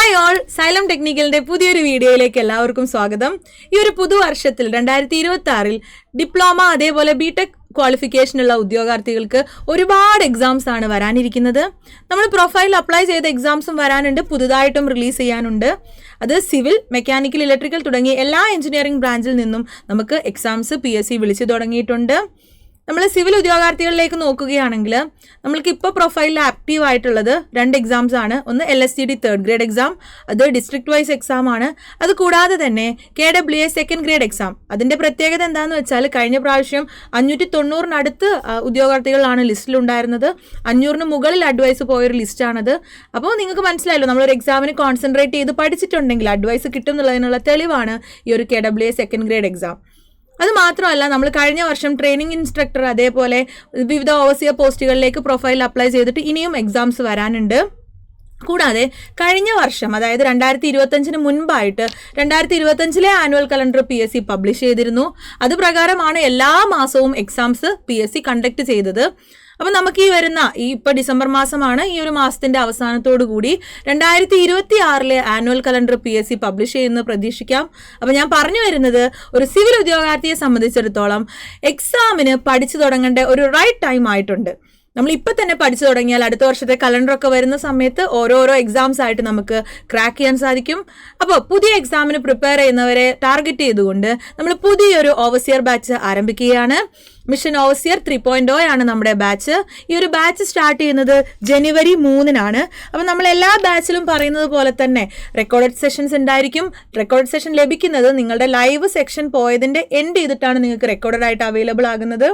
Hi all, xylem ടെക്നിക്കലിന്റെ പുതിയൊരു വീഡിയോയിലേക്ക് എല്ലാവർക്കും സ്വാഗതം. ഈ ഒരു പുതുവർഷത്തിൽ 2026 ഡിപ്ലോമ അതേപോലെ ബിടെക് ക്വാളിഫിക്കേഷനുള്ള ഉദ്യോഗാർത്ഥികൾക്ക് ഒരുപാട് എക്സാംസ് ആണ് വരാനിരിക്കുന്നത്. നമ്മൾ പ്രൊഫൈൽ അപ്ലൈ ചെയ്ത എക്സാംസും വരാനുണ്ട്, പുതുതായിട്ടും റിലീസ് ചെയ്യാനുണ്ട്. അത് സിവിൽ, മെക്കാനിക്കൽ, ഇലക്ട്രിക്കൽ തുടങ്ങിയ എല്ലാ എഞ്ചിനീയറിംഗ് ബ്രാഞ്ചിൽ നിന്നും നമുക്ക് എക്സാംസ് PSC വിളിച്ചു തുടങ്ങിയിട്ടുണ്ട്. നമ്മൾ സിവിൽ ഉദ്യോഗാർത്ഥികളിലേക്ക് നോക്കുകയാണെങ്കിൽ നമ്മൾക്ക് ഇപ്പോൾ പ്രൊഫൈലിൽ ആക്റ്റീവ് ആയിട്ടുള്ളത് 2 എക്സാംസ് ആണ്. ഒന്ന് LSTD 3rd ഗ്രേഡ് എക്സാം, അത് ഡിസ്ട്രിക്ട് വൈസ് എക്സാം ആണ്. അത് കൂടാതെ തന്നെ KWA 2nd ഗ്രേഡ് എക്സാം. അതിൻ്റെ പ്രത്യേകത എന്താണെന്ന് വെച്ചാൽ കഴിഞ്ഞ പ്രാവശ്യം 590-നടുത്ത് ഉദ്യോഗാർത്ഥികളാണ് ലിസ്റ്റിലുണ്ടായിരുന്നത്. 500-ന് മുകളിൽ അഡ്വൈസ് പോയൊരു ലിസ്റ്റാണത്. അപ്പോൾ നിങ്ങൾക്ക് മനസ്സിലായല്ലോ, നമ്മളൊരു എക്സാമിന് കോൺസെൻട്രേറ്റ് ചെയ്ത് പഠിച്ചിട്ടുണ്ടെങ്കിൽ അഡ്വൈസ് കിട്ടും എന്നുള്ളതിനുള്ള തെളിവാണ് ഈ ഒരു KWA 2nd ഗ്രേഡ് എക്സാം. അത് മാത്രമല്ല, നമ്മൾ കഴിഞ്ഞ വർഷം ട്രെയിനിങ് ഇൻസ്ട്രക്ടർ അതേപോലെ വിവിധ ഓവർസിയർ പോസ്റ്റുകളിലേക്ക് പ്രൊഫൈൽ അപ്ലൈ ചെയ്തിട്ട് ഇനിയും എക്സാംസ് വരാനുണ്ട്. കൂടാതെ കഴിഞ്ഞ വർഷം, അതായത് 2025-ന് മുൻപായിട്ട് 2025-ലെ ആനുവൽ കലണ്ടർ PSC പബ്ലിഷ് ചെയ്തിരുന്നു. അത് പ്രകാരമാണ് എല്ലാ മാസവും എക്സാംസ് PSC കണ്ടക്ട് ചെയ്തത്. അപ്പം നമുക്ക് ഈ വരുന്ന ഇപ്പോൾ ഡിസംബർ മാസമാണ്, ഈ ഒരു മാസത്തിന്റെ അവസാനത്തോടു കൂടി 2026-ലെ ആനുവൽ കലണ്ടർ PSC പബ്ലിഷ് ചെയ്യുന്നത് പ്രതീക്ഷിക്കാം. അപ്പം ഞാൻ പറഞ്ഞു വരുന്നത്, ഒരു സിവിൽ ഉദ്യോഗാർത്ഥിയെ സംബന്ധിച്ചിടത്തോളം എക്സാമിന് പഠിച്ചു തുടങ്ങേണ്ട ഒരു റൈറ്റ് ടൈം ആയിട്ടുണ്ട്. നമ്മൾ ഇപ്പം തന്നെ പഠിച്ചു തുടങ്ങിയാൽ അടുത്ത വർഷത്തെ കലണ്ടറൊക്കെ വരുന്ന സമയത്ത് ഓരോരോ എക്സാംസ് ആയിട്ട് നമുക്ക് ക്രാക്ക് ചെയ്യാൻ സാധിക്കും. അപ്പോൾ പുതിയ എക്സാമിന് പ്രിപ്പയർ ചെയ്യുന്നവരെ ടാർഗറ്റ് ചെയ്തുകൊണ്ട് നമ്മൾ പുതിയൊരു ഓവർസിയർ ബാച്ച് ആരംഭിക്കുകയാണ്. മിഷൻ ഓവർസിയർ 3.0 ആണ് നമ്മുടെ ബാച്ച്. ഈ ഒരു ബാച്ച് സ്റ്റാർട്ട് ചെയ്യുന്നത് ജനുവരി 3-നാണ്. അപ്പം നമ്മൾ എല്ലാ ബാച്ചിലും പറയുന്നത് പോലെ തന്നെ റെക്കോർഡഡ് സെഷൻസ് ഉണ്ടായിരിക്കും. റെക്കോർഡഡ് സെഷൻ ലഭിക്കുന്നത് നിങ്ങളുടെ ലൈവ് സെക്ഷൻ പോയതിൻ്റെ എൻഡ് ചെയ്തിട്ടാണ് നിങ്ങൾക്ക് റെക്കോർഡഡ് ആയിട്ട് അവൈലബിൾ ആകുന്നത്.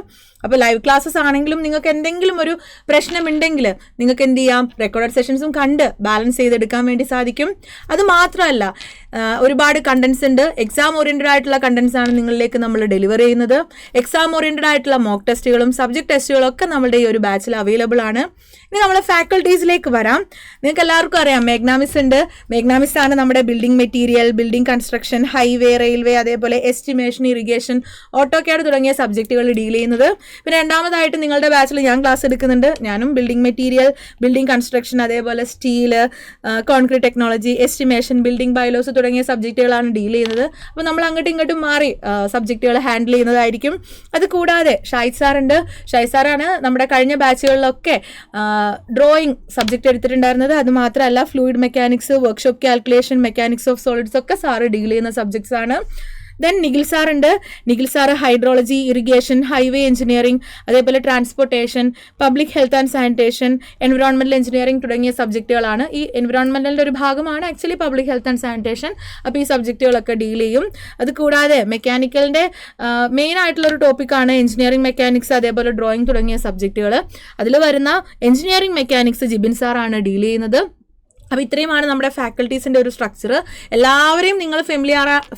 അപ്പോൾ ലൈവ് ക്ലാസ്സസ് ആണെങ്കിലും നിങ്ങൾക്ക് എന്തെങ്കിലും ഒരു പ്രശ്നമുണ്ടെങ്കിൽ നിങ്ങൾക്ക് എന്ത് ചെയ്യാം, റെക്കോർഡഡ് സെഷൻസും കണ്ട് ബാലൻസ് ചെയ്തെടുക്കാൻ വേണ്ടി സാധിക്കും. അത് മാത്രമല്ല, ഒരുപാട് കണ്ടൻസ് ഉണ്ട്. എക്സാം ഓറിയൻറ്റഡ് ആയിട്ടുള്ള കണ്ടൻസ് ആണ് നിങ്ങളിലേക്ക് നമ്മൾ ഡെലിവർ ചെയ്യുന്നത്. എക്സാം ഓറിയൻറ്റഡ് ആയിട്ടുള്ള മോക്ക് ടെസ്റ്റുകളും സബ്ജക്ട് ടെസ്റ്റുകളും ഒക്കെ നമ്മുടെ ഈ ഒരു ബാച്ചിൽ അവൈലബിൾ ആണ്. ഇനി നമ്മളെ ഫാക്കൽറ്റീസിലേക്ക് വരാം. നിങ്ങൾക്ക് എല്ലാവർക്കും അറിയാം, മേഗ്നാമിസ് ഉണ്ട്. മേഗ്നാമിസ് ആണ് നമ്മുടെ building material, building construction, highway, railway, അതേപോലെ എസ്റ്റിമേഷൻ, ഇറിഗേഷൻ, ഓട്ടോക്യാഡ് തുടങ്ങിയ സബ്ജക്റ്റുകൾ ഡീൽ ചെയ്യുന്നത്. പിന്നെ രണ്ടാമതായിട്ട് നിങ്ങളുടെ ബാച്ചിൽ ഞാൻ ക്ലാസ് എടുക്കുന്നുണ്ട്. ഞാനും ബിൽഡിംഗ് മെറ്റീരിയൽ, ബിൽഡിംഗ് കൺസ്ട്രക്ഷൻ, അതേപോലെ steel, concrete technology, estimation, building ബയോലോസ് തുടങ്ങിയ സബ്ജക്റ്റുകളാണ് ഡീൽ ചെയ്യുന്നത്. അപ്പോൾ നമ്മൾ അങ്ങോട്ടും ഇങ്ങോട്ടും മാറി സബ്ജക്റ്റുകൾ ഹാൻഡിൽ ചെയ്യുന്നതായിരിക്കും. അത് കൂടാതെ ഷാഹിദ് സാർ ഉണ്ട്. ഷാഹിദ് സാറാണ് നമ്മുടെ കഴിഞ്ഞ ബാച്ചുകളിലൊക്കെ ഡ്രോയിങ് സബ്ജക്റ്റ് എടുത്തിട്ടുണ്ടായിരുന്നത്. അത് മാത്രമല്ല, fluid mechanics, workshop calculation, mechanics of solids ഒക്കെ സാറ് ഡീൽ ചെയ്യുന്ന സബ്ജക്ട്സ് ആണ്. ദെൻ നിഖിൽ സാർ ഉണ്ട്. Nikhil sir hydrology, irrigation, highway engineering, അതേപോലെ transportation, public health and sanitation, environmental engineering തുടങ്ങിയ സബ്ജക്റ്റുകളാണ്. ഈ എൻവിറോൺമെന്റലിൻ്റെ ഒരു ഭാഗമാണ് actually public health and sanitation. അപ്പോൾ ഈ സബ്ജക്റ്റുകളൊക്കെ ഡീൽ ചെയ്യും. അത് കൂടാതെ മെക്കാനിക്കലിൻ്റെ മെയിൻ ആയിട്ടുള്ളൊരു ടോപ്പിക്കാണ് എഞ്ചിനീയറിംഗ് മെക്കാനിക്സ്, അതേപോലെ ഡ്രോയിങ് തുടങ്ങിയ സബ്ജക്റ്റുകൾ. അതിൽ വരുന്ന എഞ്ചിനീയറിംഗ് മെക്കാനിക്സ് ജിബിൻ സാറാണ് ഡീൽ ചെയ്യുന്നത്. അപ്പോൾ ഇത്രയുമാണ് നമ്മുടെ ഫാക്കൽറ്റീസിൻ്റെ ഒരു സ്ട്രക്ചർ. എല്ലാവരെയും നിങ്ങൾ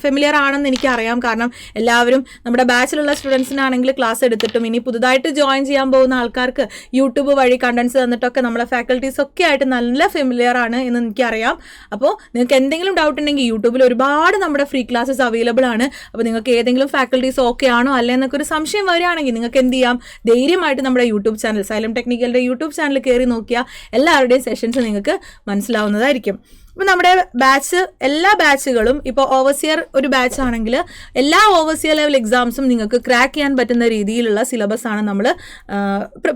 ഫെമിലിയർ ആണെന്ന് എനിക്കറിയാം. കാരണം എല്ലാവരും നമ്മുടെ ബാച്ചിലുള്ള സ്റ്റുഡൻസിനാണെങ്കിൽ ക്ലാസ് എടുത്തിട്ടും ഇനി പുതുതായിട്ട് ജോയിൻ ചെയ്യാൻ പോകുന്ന ആൾക്കാർക്ക് യൂട്യൂബ് വഴി കണ്ടൻസ് തന്നിട്ടൊക്കെ നമ്മുടെ ഫാക്കൽറ്റീസ് ഒക്കെ ആയിട്ട് നല്ല ഫെമിലിയർ ആണ് എന്ന് എനിക്കറിയാം. അപ്പോൾ നിങ്ങൾക്ക് എന്തെങ്കിലും ഡൗട്ട് ഉണ്ടെങ്കിൽ യൂട്യൂബിൽ ഒരുപാട് നമ്മുടെ ഫ്രീ ക്ലാസ്സസ് അവൈലബിൾ ആണ്. അപ്പോൾ നിങ്ങൾക്ക് ഏതെങ്കിലും ഫാക്കൽറ്റീസ് ഓക്കെ ആണോ അല്ലേ എന്നൊക്കെ ഒരു സംശയം വരികയാണെങ്കിൽ നിങ്ങൾക്ക് എന്ത് ചെയ്യാം, ധൈര്യമായിട്ട് നമ്മുടെ യൂട്യൂബ് ചാനൽ, സൈലം ടെക്നിക്കലിൻ്റെ യൂട്യൂബ് ചാനൽ കയറി നോക്കിയാൽ എല്ലാവരുടെയും സെഷൻസ് നിങ്ങൾക്ക് മനസ്സിലാവുന്നതായിരിക്കും. അപ്പോൾ നമ്മുടെ ബാച്ച്, എല്ലാ ബാച്ചുകളും ഇപ്പോൾ ഓവർസിയർ ഒരു ബാച്ച് ആണെങ്കിൽ എല്ലാ ഓവർസിയർ ലെവൽ എക്സാംസും നിങ്ങൾക്ക് ക്രാക്ക് ചെയ്യാൻ പറ്റുന്ന രീതിയിലുള്ള സിലബസ് ആണ് നമ്മൾ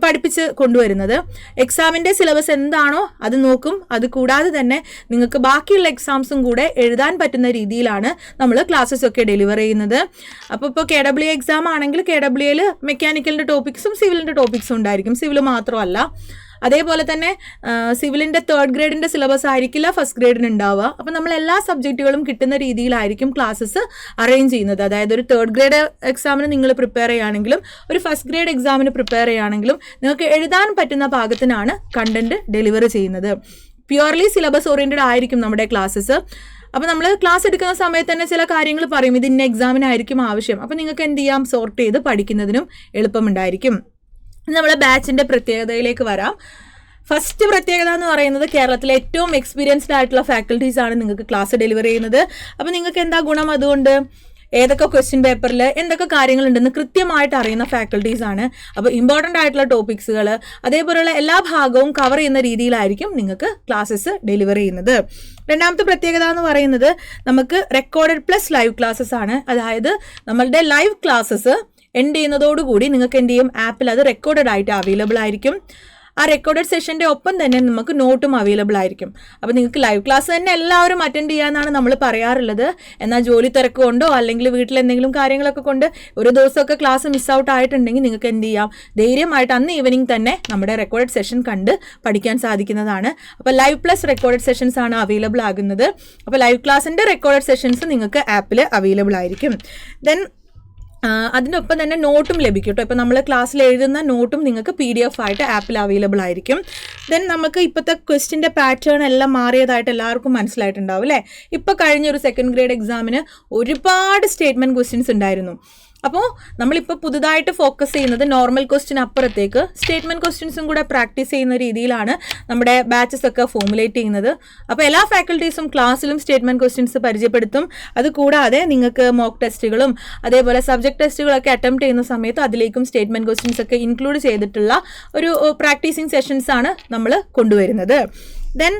പഠിപ്പിച്ച് കൊണ്ടുവരുന്നത്. എക്സാമിൻ്റെ സിലബസ് എന്താണോ അത് നോക്കും. അത് കൂടാതെ തന്നെ നിങ്ങൾക്ക് ബാക്കിയുള്ള എക്സാംസും കൂടെ എഴുതാൻ പറ്റുന്ന രീതിയിലാണ് നമ്മൾ ക്ലാസ്സസ് ഒക്കെ ഡെലിവർ ചെയ്യുന്നത്. അപ്പോൾ ഇപ്പോൾ KWA എക്സാം ആണെങ്കിൽ KWAയിൽ മെക്കാനിക്കലിൻ്റെ ടോപ്പിക്സും സിവിലിൻ്റെ ടോപ്പിക്സും ഉണ്ടായിരിക്കും. സിവിൽ മാത്രമല്ല, അതേപോലെ തന്നെ സിവിലിൻ്റെ 3rd ഗ്രേഡിൻ്റെ സിലബസ് ആയിരിക്കില്ല ഫസ്റ്റ് ഗ്രേഡിന് ഉണ്ടാവുക. അപ്പോൾ നമ്മൾ എല്ലാ സബ്ജക്റ്റുകളും കിട്ടുന്ന രീതിയിലായിരിക്കും ക്ലാസ്സസ് അറേഞ്ച് ചെയ്യുന്നത്. അതായത് ഒരു 3rd ഗ്രേഡ് എക്സാമിന് നിങ്ങൾ പ്രിപ്പയർ ചെയ്യുകയാണെങ്കിലും ഒരു ഫസ്റ്റ് ഗ്രേഡ് എക്സാമിന് പ്രിപ്പയർ ചെയ്യുകയാണെങ്കിലും നിങ്ങൾക്ക് എഴുതാൻ പറ്റുന്ന പാകത്തിനാണ് കണ്ടന്റ് ഡെലിവർ ചെയ്യുന്നത്. പ്യുവർലി സിലബസ് ഓറിയൻറ്റഡ് ആയിരിക്കും നമ്മുടെ ക്ലാസ്സസ്. അപ്പോൾ നമ്മൾ ക്ലാസ് എടുക്കുന്ന സമയത്ത് തന്നെ ചില കാര്യങ്ങൾ പറയും, ഇത് ഇന്ന എക്സാമിനായിരിക്കും ആവശ്യം. അപ്പോൾ നിങ്ങൾക്ക് എന്ത് ചെയ്യാം, സോർട്ട് ചെയ്ത് പഠിക്കുന്നതിനും എളുപ്പമുണ്ടായിരിക്കും. നമ്മളെ ബാച്ചിൻ്റെ പ്രത്യേകതയിലേക്ക് വരാം. ഫസ്റ്റ് പ്രത്യേകത എന്ന് പറയുന്നത്, കേരളത്തിലെ ഏറ്റവും എക്സ്പീരിയൻസ്ഡ് ആയിട്ടുള്ള ഫാക്കൽറ്റീസ് ആണ് നിങ്ങൾക്ക് ക്ലാസ് ഡെലിവർ ചെയ്യുന്നത്. അപ്പോൾ നിങ്ങൾക്ക് എന്താ ഗുണം അതുകൊണ്ട്? ഏതൊക്കെ ക്വസ്റ്റ്യൻ പേപ്പറിൽ എന്തൊക്കെ കാര്യങ്ങളുണ്ടെന്ന് കൃത്യമായിട്ട് അറിയുന്ന ഫാക്കൽറ്റീസ് ആണ്. അപ്പോൾ ഇമ്പോർട്ടൻ്റ് ആയിട്ടുള്ള ടോപ്പിക്സുകൾ അതേപോലെയുള്ള എല്ലാ ഭാഗവും കവർ ചെയ്യുന്ന രീതിയിലായിരിക്കും നിങ്ങൾക്ക് ക്ലാസ്സസ് ഡെലിവർ ചെയ്യുന്നത്. രണ്ടാമത്തെ പ്രത്യേകത എന്ന് പറയുന്നത് നമുക്ക് റെക്കോർഡഡ് പ്ലസ് ലൈവ് ക്ലാസ്സസ് ആണ്. അതായത് നമ്മളുടെ ലൈവ് ക്ലാസ്സസ് എൻഡ് ചെയ്യുന്നതോടുകൂടി നിങ്ങൾക്ക് എന്ത് ചെയ്യും, ആപ്പിൽ അത് റെക്കോർഡഡ് ആയിട്ട് അവൈലബിൾ ആയിരിക്കും. ആ റെക്കോർഡഡ് സെഷൻ്റെ ഒപ്പം തന്നെ നമുക്ക് നോട്ടും അവൈലബിൾ ആയിരിക്കും. അപ്പോൾ നിങ്ങൾക്ക് ലൈവ് ക്ലാസ് തന്നെ എല്ലാവരും അറ്റൻഡ് ചെയ്യാമെന്നാണ് നമ്മൾ പറയാറുള്ളത്. എന്നാൽ ജോലി തിരക്ക് കൊണ്ടോ അല്ലെങ്കിൽ വീട്ടിൽ എന്തെങ്കിലും കാര്യങ്ങളൊക്കെ കൊണ്ട് ഒരു ദിവസമൊക്കെ ക്ലാസ് മിസ് ഔട്ട് ആയിട്ടുണ്ടെങ്കിൽ നിങ്ങൾക്ക് എന്ത് ചെയ്യാം, ധൈര്യമായിട്ട് അന്ന് ഈവനിങ് തന്നെ നമ്മുടെ റെക്കോർഡഡ് സെഷൻ കണ്ട് പഠിക്കാൻ സാധിക്കുന്നതാണ്. അപ്പോൾ ലൈവ് പ്ലസ് റെക്കോർഡഡ് സെഷൻസ് ആണ് അവൈലബിൾ ആകുന്നത്. അപ്പോൾ ലൈവ് ക്ലാസ്സിൻ്റെ റെക്കോർഡഡ് സെഷൻസ് നിങ്ങൾക്ക് ആപ്പിൽ അവൈലബിൾ ആയിരിക്കും. ദെൻ അതിൻ്റെ ഒപ്പം തന്നെ നോട്ടും ലഭിക്കും കേട്ടോ. ഇപ്പോൾ നമ്മൾ ക്ലാസ്സിൽ എഴുതുന്ന നോട്ടും നിങ്ങൾക്ക് PDF ആയിട്ട് ആപ്പിൽ അവൈലബിൾ ആയിരിക്കും. ദെൻ നമുക്ക് ഇപ്പോഴത്തെ ക്വസ്റ്റിൻ്റെ പാറ്റേൺ എല്ലാം മാറിയതായിട്ട് എല്ലാവർക്കും മനസ്സിലായിട്ടുണ്ടാവും അല്ലേ. ഇപ്പോൾ കഴിഞ്ഞൊരു സെക്കൻഡ് ഗ്രേഡ് എക്സാമിന് ഒരുപാട് സ്റ്റേറ്റ്മെൻറ്റ് ക്വസ്റ്റ്യൻസ് ഉണ്ടായിരുന്നു. അപ്പോൾ നമ്മളിപ്പോൾ പുതുതായിട്ട് ഫോക്കസ് ചെയ്യുന്നത് നോർമൽ ക്വസ്റ്റ്യൻ അപ്പുറത്തേക്ക് സ്റ്റേറ്റ്മെൻറ്റ് ക്വസ്റ്റ്യൻസും കൂടെ പ്രാക്ടീസ് ചെയ്യുന്ന രീതിയിലാണ് നമ്മുടെ ബാച്ചസ് ഒക്കെ ഫോമുലേറ്റ് ചെയ്യുന്നത്. അപ്പോൾ എല്ലാ ഫാക്കൽറ്റീസും ക്ലാസ്സിലും സ്റ്റേറ്റ്മെൻറ്റ് ക്വസ്റ്റ്യൻസ് പരിചയപ്പെടുത്തും. അതുകൂടാതെ നിങ്ങൾക്ക് മോക്ക് ടെസ്റ്റുകളും അതേപോലെ സബ്ജക്ട് ടെസ്റ്റുകളൊക്കെ അറ്റംപ്റ്റ് ചെയ്യുന്ന സമയത്ത് അതിലേക്കും സ്റ്റേറ്റ്മെൻറ്റ് ക്വസ്റ്റ്യൻസ് ഒക്കെ ഇൻക്ലൂഡ് ചെയ്തിട്ടുള്ള ഒരു പ്രാക്ടീസിങ് സെഷൻസ് ആണ് നമ്മൾ കൊണ്ടുവരുന്നത്. ദെൻ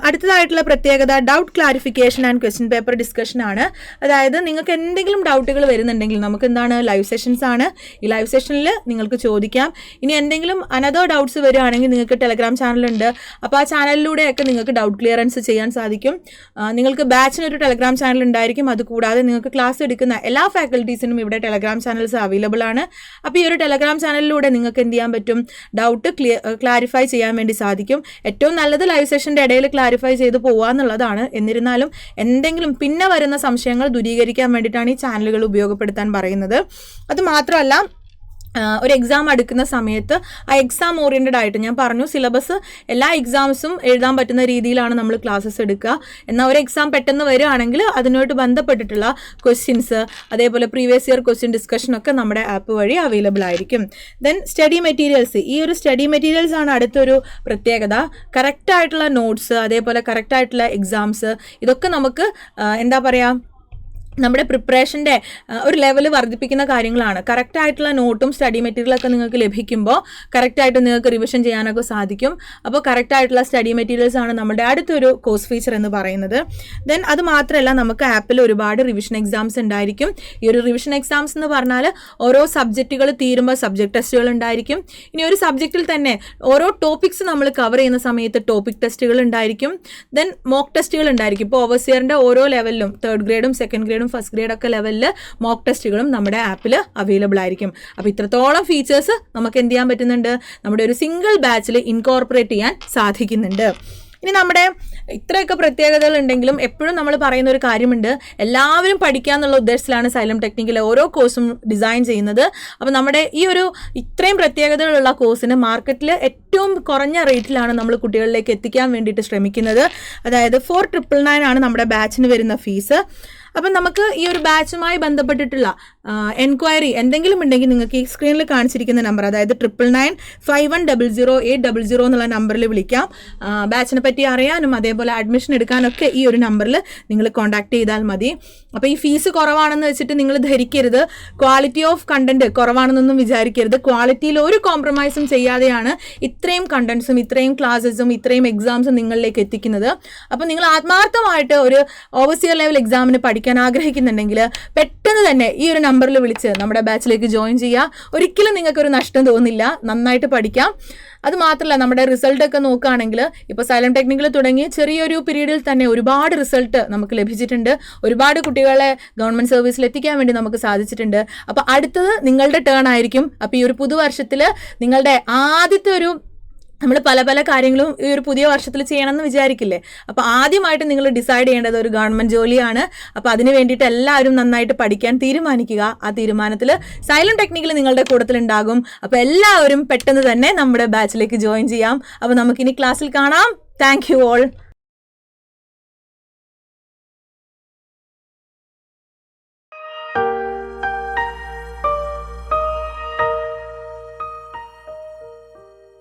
അടുത്തതായിട്ടുള്ള പ്രത്യേകത doubt clarification and question paper discussion ആണ്. അതായത് നിങ്ങൾക്ക് എന്തെങ്കിലും ഡൗട്ടുകൾ വരുന്നുണ്ടെങ്കിൽ നമുക്ക് എന്താണ് ലൈവ് സെഷൻസ് ആണ്. ഈ ലൈവ് സെഷനിൽ നിങ്ങൾക്ക് ചോദിക്കാം. ഇനി എന്തെങ്കിലും അനദർ ഡൗട്ട്സ് വരികയാണെങ്കിൽ നിങ്ങൾക്ക് ടെലഗ്രാം ചാനലുണ്ട്. അപ്പോൾ ആ ചാനലിലൂടെയൊക്കെ നിങ്ങൾക്ക് ഡൗട്ട് ക്ലിയറൻസ് ചെയ്യാൻ സാധിക്കും. നിങ്ങൾക്ക് ബാച്ചിനൊരു ടെലഗ്രാം ചാനൽ ഉണ്ടായിരിക്കും. അതുകൂടാതെ നിങ്ങൾക്ക് ക്ലാസ് എടുക്കുന്ന എല്ലാ ഫാക്കൽറ്റീസിനും ഇവിടെ ടെലഗ്രാം ചാനൽസ് അവൈലബിൾ ആണ്. അപ്പോൾ ഈ ഒരു ടെലഗ്രാം ചാനലിലൂടെ നിങ്ങൾക്ക് എന്ത് ചെയ്യാൻ പറ്റും, ഡൗട്ട് ക്ലാരിഫൈ ചെയ്യാൻ വേണ്ടി സാധിക്കും. ഏറ്റവും നല്ലത് ലൈവ് സെഷൻ്റെ ഇടയിൽ ക്ലാരിഫൈ ചെയ്ത് പോകാന്നുള്ളതാണ്. എന്നിരുന്നാലും എന്തെങ്കിലും പിന്നെ വരുന്ന സംശയങ്ങൾ ദൂരീകരിക്കാൻ വേണ്ടിയിട്ടാണ് ഈ ചാനലുകൾ ഉപയോഗപ്പെടുത്താൻ പറയുന്നത്. അത് മാത്രമല്ല ഒരു എക്സാം എടുക്കുന്ന സമയത്ത് ആ എക്സാം ഓറിയൻറ്റഡ് ആയിട്ട് ഞാൻ പറഞ്ഞു സിലബസ് എല്ലാ എക്സാംസും എഴുതാൻ പറ്റുന്ന രീതിയിലാണ് നമ്മൾ ക്ലാസ്സസ് എടുക്കുക. എന്നാൽ ഒരു എക്സാം പെട്ടെന്ന് വരികയാണെങ്കിൽ അതിനോട് ബന്ധപ്പെട്ടിട്ടുള്ള ക്വസ്റ്റ്യൻസ് അതേപോലെ പ്രീവിയസ് ഇയർ ക്വസ്റ്റ്യൻ ഡിസ്കഷനൊക്കെ നമ്മുടെ ആപ്പ് വഴി അവൈലബിൾ ആയിരിക്കും. ദെൻ സ്റ്റഡി മെറ്റീരിയൽസ്, ഈ ഒരു സ്റ്റഡി മെറ്റീരിയൽസ് ആണ് അടുത്തൊരു പ്രത്യേകത. കറക്റ്റായിട്ടുള്ള നോട്ട്സ് അതേപോലെ കറക്റ്റായിട്ടുള്ള എക്സാംസ് ഇതൊക്കെ നമുക്ക് എന്താ പറയുക, നമ്മുടെ പ്രിപ്പറേഷൻ്റെ ഒരു ലെവൽ വർദ്ധിപ്പിക്കുന്ന കാര്യങ്ങളാണ്. കറക്റ്റായിട്ടുള്ള നോട്ടും സ്റ്റഡി മെറ്റീരിയലൊക്കെ നിങ്ങൾക്ക് ലഭിക്കുമ്പോൾ കറക്റ്റായിട്ട് നിങ്ങൾക്ക് റിവിഷൻ ചെയ്യാനൊക്കെ സാധിക്കും. അപ്പോൾ കറക്റ്റായിട്ടുള്ള സ്റ്റഡി മെറ്റീരിയൽസ് ആണ് നമ്മുടെ അടുത്തൊരു കോഴ്സ് ഫീച്ചർ എന്ന് പറയുന്നത്. ദെൻ അത് മാത്രമല്ല നമുക്ക് ആപ്പിൽ ഒരുപാട് റിവിഷൻ എക്സാംസ് ഉണ്ടായിരിക്കും. ഈ ഒരു റിവിഷൻ എക്സാംസ് എന്ന് പറഞ്ഞാൽ ഓരോ സബ്ജക്റ്റുകൾ തീരുമ്പോൾ സബ്ജക്ട് ടെസ്റ്റുകൾ ഉണ്ടായിരിക്കും. ഇനി ഒരു സബ്ജക്റ്റിൽ തന്നെ ഓരോ ടോപ്പിക്സ് നമ്മൾ കവർ ചെയ്യുന്ന സമയത്ത് ടോപ്പിക് ടെസ്റ്റുകൾ ഉണ്ടായിരിക്കും. ദെൻ മോക്ക് ടെസ്റ്റുകൾ ഉണ്ടായിരിക്കും. ഇപ്പോൾ ഓവർസിയറിൻ്റെ ഓരോ ലെവലിലും തേർഡ് ഗ്രേഡും സെക്കൻഡ് ഗ്രേഡും ഫസ്റ്റ് ഗ്രേഡ് ഒക്കെ ലെവലിൽ മോക്ക് ടെസ്റ്റുകളും നമ്മുടെ ആപ്പിൽ അവൈലബിൾ ആയിരിക്കും. അപ്പോൾ ഇത്രത്തോളം ഫീച്ചേഴ്സ് നമുക്ക് എന്ത് ചെയ്യാൻ പറ്റുന്നുണ്ട്, നമ്മുടെ ഒരു സിംഗിൾ ബാച്ചിൽ ഇൻകോർപ്പറേറ്റ് ചെയ്യാൻ സാധിക്കുന്നുണ്ട്. ഇനി നമ്മുടെ ഇത്രയൊക്കെ പ്രത്യേകതകൾ ഉണ്ടെങ്കിലും എപ്പോഴും നമ്മൾ പറയുന്ന ഒരു കാര്യമുണ്ട്, എല്ലാവരും പഠിക്കുക എന്നുള്ള ഉദ്ദേശത്തിലാണ് സൈലം ടെക്നിക്കിലെ ഓരോ കോഴ്സും ഡിസൈൻ ചെയ്യുന്നത്. അപ്പോൾ നമ്മുടെ ഈ ഒരു ഇത്രയും പ്രത്യേകതകളുള്ള കോഴ്സിന് മാർക്കറ്റിൽ ഏറ്റവും കുറഞ്ഞ റേറ്റിലാണ് നമ്മൾ കുട്ടികളിലേക്ക് എത്തിക്കാൻ വേണ്ടിയിട്ട് ശ്രമിക്കുന്നത്. അതായത് 4999 ആണ് നമ്മുടെ ബാച്ചിന് വരുന്ന ഫീസ്. അപ്പം നമുക്ക് ഈ ഒരു ബാച്ചുമായി ബന്ധപ്പെട്ടിട്ടുള്ള എൻക്വയറി എന്തെങ്കിലും ഉണ്ടെങ്കിൽ നിങ്ങൾക്ക് ഈ സ്ക്രീനിൽ കാണിച്ചിരിക്കുന്ന നമ്പർ, അതായത് 9951000800 എന്നുള്ള നമ്പറിൽ വിളിക്കാം. ബാച്ചിനെ പറ്റി അറിയാനും അതേപോലെ അഡ്മിഷൻ എടുക്കാനൊക്കെ ഈ ഒരു നമ്പറിൽ നിങ്ങൾ കോൺടാക്ട് ചെയ്താൽ മതി. അപ്പോൾ ഈ ഫീസ് കുറവാണെന്ന് വെച്ചിട്ട് നിങ്ങൾ ധരിക്കരുത്, ക്വാളിറ്റി ഓഫ് കണ്ടന്റ് കുറവാണെന്നൊന്നും വിചാരിക്കരുത്. ക്വാളിറ്റിയിൽ ഒരു കോംപ്രമൈസും ചെയ്യാതെയാണ് ഇത്രയും കണ്ടന്റ്സും ഇത്രയും ക്ലാസ്സസും ഇത്രയും എക്സാംസും നിങ്ങളിലേക്ക് എത്തിക്കുന്നത്. അപ്പോൾ നിങ്ങൾ ആത്മാർത്ഥമായിട്ട് ഒരു ഓവർസിയർ ലെവൽ എക്സാമിന് പഠിക്കാൻ ആഗ്രഹിക്കുന്നുണ്ടെങ്കിൽ പെട്ടെന്ന് തന്നെ ഈ ഒരു നമ്പറിൽ വിളിച്ച് നമ്മുടെ ബാച്ചിലേക്ക് ജോയിൻ ചെയ്യുക. ഒരിക്കലും നിങ്ങൾക്കൊരു നഷ്ടം തോന്നില്ല, നന്നായിട്ട് പഠിക്കാം. അത് മാത്രമല്ല നമ്മുടെ റിസൾട്ടൊക്കെ നോക്കുകയാണെങ്കിൽ ഇപ്പോൾ സൈലം ടെക്നിക്കിൽ തുടങ്ങി ചെറിയൊരു പീരീഡിൽ തന്നെ ഒരുപാട് റിസൾട്ട് നമുക്ക് ലഭിച്ചിട്ടുണ്ട്. ഒരുപാട് കുട്ടികളെ ഗവൺമെൻറ് സർവീസിൽ എത്തിക്കാൻ വേണ്ടി നമുക്ക് സാധിച്ചിട്ടുണ്ട്. അപ്പോൾ അടുത്തത് നിങ്ങളുടെ ടേൺ ആയിരിക്കും. അപ്പോൾ ഈ ഒരു പുതുവർഷത്തിൽ നിങ്ങളുടെ ആദ്യത്തെ ഒരു നമ്മൾ പല പല കാര്യങ്ങളും ഈ ഒരു പുതിയ വർഷത്തിൽ ചെയ്യണമെന്ന് വിചാരിക്കില്ലേ. അപ്പോൾ ആദ്യമായിട്ട് നിങ്ങൾ ഡിസൈഡ് ചെയ്യേണ്ടത് ഒരു ഗവൺമെൻറ് ജോലിയാണ്. അപ്പോൾ അതിന് വേണ്ടിയിട്ട് എല്ലാവരും നന്നായിട്ട് പഠിക്കാൻ തീരുമാനിക്കുക. ആ തീരുമാനത്തിൽ സൈലം ടെക്നിക്കിൽ നിങ്ങളുടെ കൂട്ടത്തിലുണ്ടാകും. അപ്പോൾ എല്ലാവരും പെട്ടെന്ന് തന്നെ നമ്മുടെ ബാച്ചിലേക്ക് ജോയിൻ ചെയ്യാം. അപ്പോൾ നമുക്കിനി ക്ലാസ്സിൽ കാണാം. Thank you all.